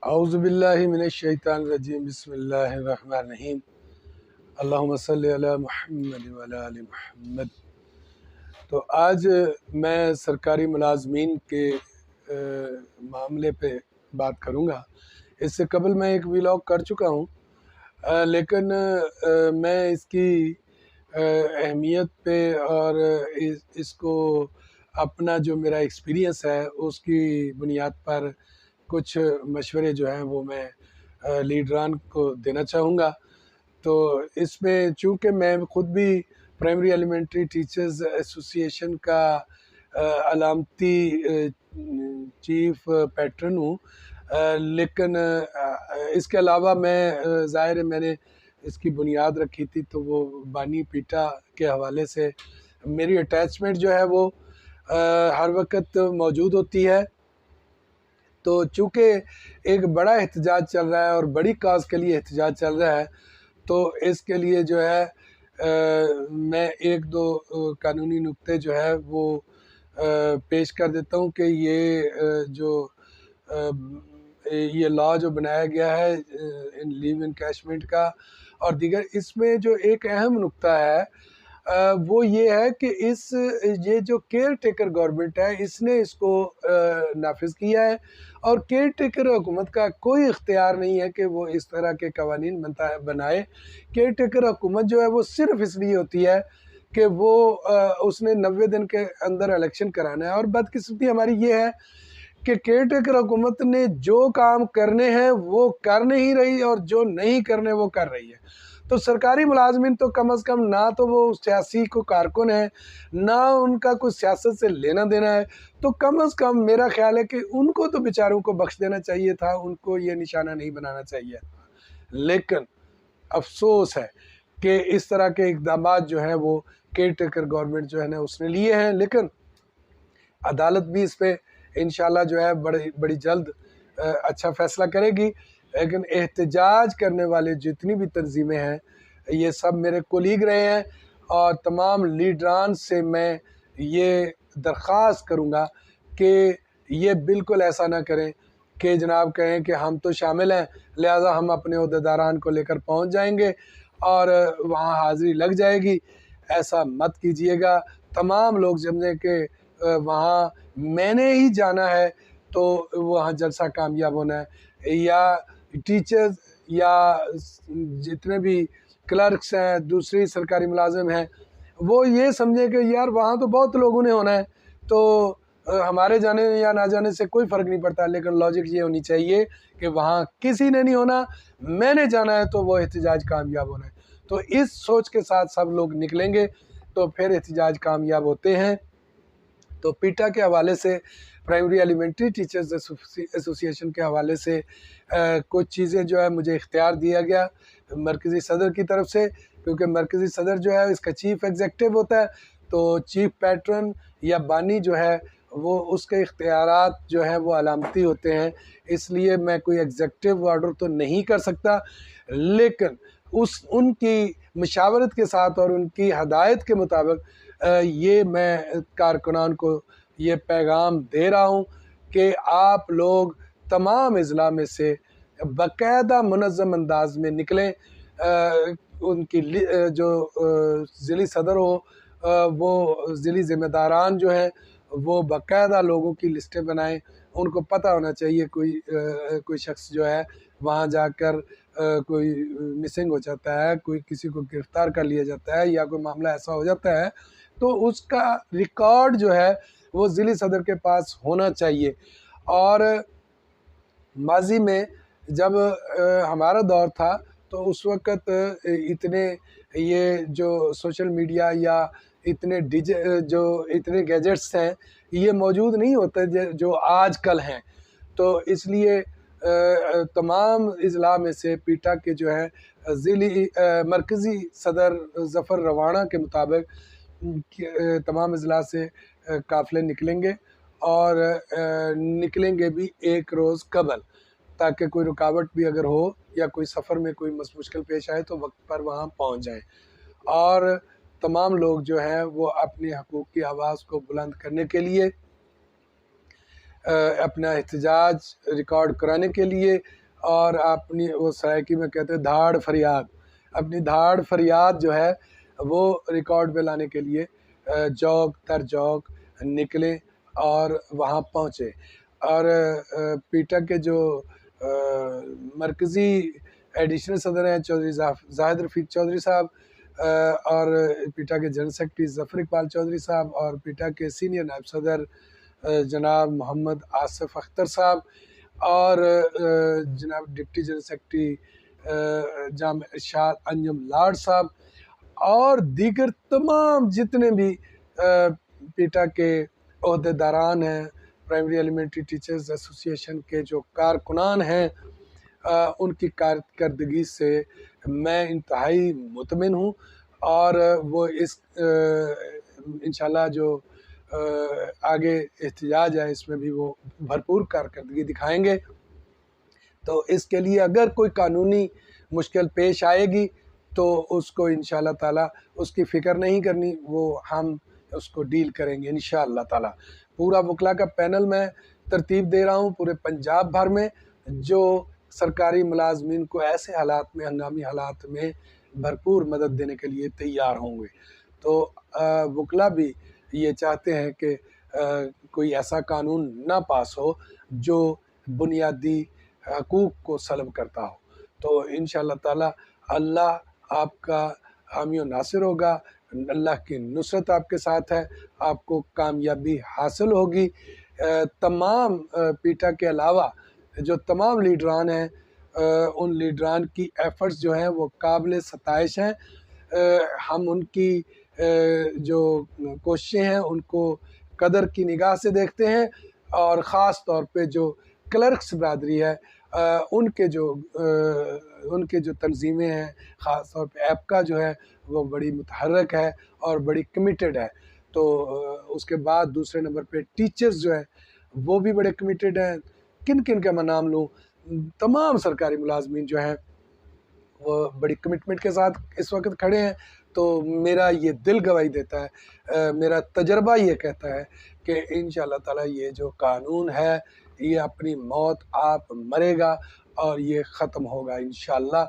اعوذ باللہ من الشیطان الرجیم، بسم اللہ الرحمن الرحیم، اللہم صلی علی محمد وعلی آل محمد۔ تو آج میں سرکاری ملازمین کے معاملے پہ بات کروں گا۔ اس سے قبل میں ایک ویلاگ کر چکا ہوں، لیکن میں اس کی اہمیت پہ اور اس کو اپنا جو میرا ایکسپیرینس ہے اس کی بنیاد پر کچھ مشورے جو ہیں وہ میں لیڈران کو دینا چاہوں گا۔ تو اس میں چونکہ میں خود بھی پرائمری ایلیمنٹری ٹیچرز ایسوسی ایشن کا علامتی چیف پیٹرن ہوں، لیکن اس کے علاوہ ظاہر ہے میں نے اس کی بنیاد رکھی تھی، تو وہ بانی پیٹا کے حوالے سے میری اٹیچمنٹ جو ہے وہ ہر وقت موجود ہوتی ہے۔ تو چونکہ ایک بڑا احتجاج چل رہا ہے اور بڑی کاز کے لیے احتجاج چل رہا ہے، تو اس کے لیے جو ہے میں ایک دو قانونی نکتے جو ہے وہ پیش کر دیتا ہوں کہ یہ لا جو بنایا گیا ہے لیو انکیشمنٹ کا اور دیگر، اس میں جو ایک اہم نکتہ ہے وہ یہ ہے کہ یہ جو کیئر ٹیکر گورنمنٹ ہے اس نے اس کو نافذ کیا ہے، اور کیئر ٹیکر حکومت کا کوئی اختیار نہیں ہے کہ وہ اس طرح کے قوانین بنائے۔ کیئر ٹیکر حکومت جو ہے وہ صرف اس لیے ہوتی ہے کہ وہ اس نے 90 دن کے اندر الیکشن کرانا ہے، اور بدقسمتی ہماری یہ ہے کہ کیئر ٹیکر حکومت نے جو کام کرنے ہیں وہ کر نہیں رہی اور جو نہیں کرنے وہ کر رہی ہے۔ تو سرکاری ملازمین تو کم از کم نہ تو وہ سیاسی کو کارکن ہے، نہ ان کا کوئی سیاست سے لینا دینا ہے، تو کم از کم میرا خیال ہے کہ ان کو تو بیچاروں کو بخش دینا چاہیے تھا، ان کو یہ نشانہ نہیں بنانا چاہیے۔ لیکن افسوس ہے کہ اس طرح کے اقدامات جو ہیں وہ کیئر ٹیکر گورنمنٹ جو ہے نا اس نے لیے ہیں، لیکن عدالت بھی اس پہ انشاءاللہ جو ہے بڑی جلد اچھا فیصلہ کرے گی۔ لیکن احتجاج کرنے والے جتنی بھی تنظیمیں ہیں یہ سب میرے کولیگ رہے ہیں، اور تمام لیڈران سے میں یہ درخواست کروں گا کہ یہ بالکل ایسا نہ کریں کہ جناب کہیں کہ ہم تو شامل ہیں لہٰذا ہم اپنے عہدیداران کو لے کر پہنچ جائیں گے اور وہاں حاضری لگ جائے گی۔ ایسا مت کیجئے گا۔ تمام لوگ سمجھیں کہ وہاں میں نے ہی جانا ہے تو وہاں جلسہ کامیاب ہونا ہے، یا ٹیچرز یا جتنے بھی کلرکس ہیں، دوسری سرکاری ملازم ہیں، وہ یہ سمجھیں کہ یار وہاں تو بہت لوگوں نے ہونا ہے تو ہمارے جانے یا نہ جانے سے کوئی فرق نہیں پڑتا۔ لیکن لاجک یہ ہونی چاہیے کہ وہاں کسی نے نہیں ہونا، میں نے جانا ہے تو وہ احتجاج کامیاب ہونا ہے۔ تو اس سوچ کے ساتھ سب لوگ نکلیں گے تو پھر احتجاج کامیاب ہوتے ہیں۔ تو پیٹا کے حوالے سے، پرائمری ایلیمنٹری ٹیچرز ایسوسی ایشن کے حوالے سے کچھ چیزیں جو ہے مجھے اختیار دیا گیا مرکزی صدر کی طرف سے، کیونکہ مرکزی صدر جو ہے اس کا چیف ایگزیکٹو ہوتا ہے، تو چیف پیٹرن یا بانی جو ہے وہ اس کے اختیارات جو ہیں وہ علامتی ہوتے ہیں، اس لیے میں کوئی ایگزیکٹو آرڈر تو نہیں کر سکتا، لیکن ان کی مشاورت کے ساتھ اور ان کی ہدایت کے مطابق یہ میں کارکنان کو یہ پیغام دے رہا ہوں کہ آپ لوگ تمام اضلاع میں سے باقاعدہ منظم انداز میں نکلیں۔ ان کی جو ضلعی صدر ہو وہ ضلعی ذمہ داران جو ہیں وہ باقاعدہ لوگوں کی لسٹیں بنائیں۔ ان کو پتہ ہونا چاہیے کوئی شخص جو ہے وہاں جا کر کوئی مسنگ ہو جاتا ہے، کوئی کسی کو گرفتار کر لیا جاتا ہے یا کوئی معاملہ ایسا ہو جاتا ہے تو اس کا ریکارڈ جو ہے وہ ضلعی صدر کے پاس ہونا چاہیے۔ اور ماضی میں جب ہمارا دور تھا تو اس وقت اتنے یہ جو سوشل میڈیا یا اتنے گیجٹس ہیں یہ موجود نہیں ہوتے جو آج کل ہیں، تو اس لیے تمام اضلاع میں سے پیٹا کے جو ہے مرکزی صدر ظفر روانا کے مطابق تمام اضلاع سے قافلے نکلیں گے، اور نکلیں گے بھی ایک روز قبل، تاکہ کوئی رکاوٹ بھی اگر ہو یا کوئی سفر میں کوئی مشکل پیش آئے تو وقت پر وہاں پہنچ جائیں، اور تمام لوگ جو ہیں وہ اپنے حقوق کی آواز کو بلند کرنے کے لیے اپنا احتجاج ریکارڈ کرانے کے لیے، اور اپنی وہ سرائکی میں کہتے ہیں دھاڑ فریاد، اپنی دھاڑ فریاد جو ہے وہ ریکارڈ میں لانے کے لیے جوگ در جوگ نکلیں اور وہاں پہنچے۔ اور پیٹا کے جو مرکزی ایڈیشنل صدر ہیں چودھری زاہد رفیق چودھری صاحب، اور پیٹا کے جنرل سیکرٹری ظفر اقبال چودھری صاحب، اور پیٹا کے سینئر نائب صدر جناب محمد آصف اختر صاحب، اور جناب ڈپٹی جنرل سیکرٹری جامع ارشاد انجم لاڈ صاحب، اور دیگر تمام جتنے بھی پیٹا کے عہدے داران ہیں، پرائمری ایلیمنٹری ٹیچرز ایسوسی ایشن کے جو کارکنان ہیں، ان کی کارکردگی سے میں انتہائی مطمئن ہوں، اور وہ اس انشاءاللہ جو آگے احتجاج ہے اس میں بھی وہ بھرپور کارکردگی دکھائیں گے۔ تو اس کے لیے اگر کوئی قانونی مشکل پیش آئے گی تو اس کو انشاءاللہ تعالی اس کی فکر نہیں کرنی، وہ ہم اس کو ڈیل کریں گے انشاءاللہ تعالی۔ پورا وکلا کا پینل میں ترتیب دے رہا ہوں پورے پنجاب بھر میں، جو سرکاری ملازمین کو ایسے حالات میں، ہنگامی حالات میں بھرپور مدد دینے کے لیے تیار ہوں گے۔ تو وکلا بھی یہ چاہتے ہیں کہ کوئی ایسا قانون نہ پاس ہو جو بنیادی حقوق کو سلب کرتا ہو۔ تو انشاءاللہ تعالی اللہ آپ کا حامی و ناصر ہوگا، اللہ کی نصرت آپ کے ساتھ ہے، آپ کو کامیابی حاصل ہوگی۔ تمام پیٹا کے علاوہ جو تمام لیڈران ہیں، ان لیڈران کی ایفرٹس جو ہیں وہ قابل ستائش ہیں۔ ہم ان کی جو کوششیں ہیں ان کو قدر کی نگاہ سے دیکھتے ہیں، اور خاص طور پہ جو کلرکس برادری ہے، ان کے جو تنظیمیں ہیں، خاص طور پہ ایپکا جو ہے وہ بڑی متحرک ہے اور بڑی کمیٹڈ ہے۔ تو اس کے بعد دوسرے نمبر پہ ٹیچرز جو ہیں وہ بھی بڑے کمیٹڈ ہیں۔ کن کن کا میں نام لوں، تمام سرکاری ملازمین جو ہیں وہ بڑی کمٹمنٹ کے ساتھ اس وقت کھڑے ہیں۔ تو میرا یہ دل گواہی دیتا ہے، میرا تجربہ یہ کہتا ہے کہ انشاءاللہ تعالی یہ جو قانون ہے یہ اپنی موت آپ مرے گا اور یہ ختم ہوگا انشاءاللہ۔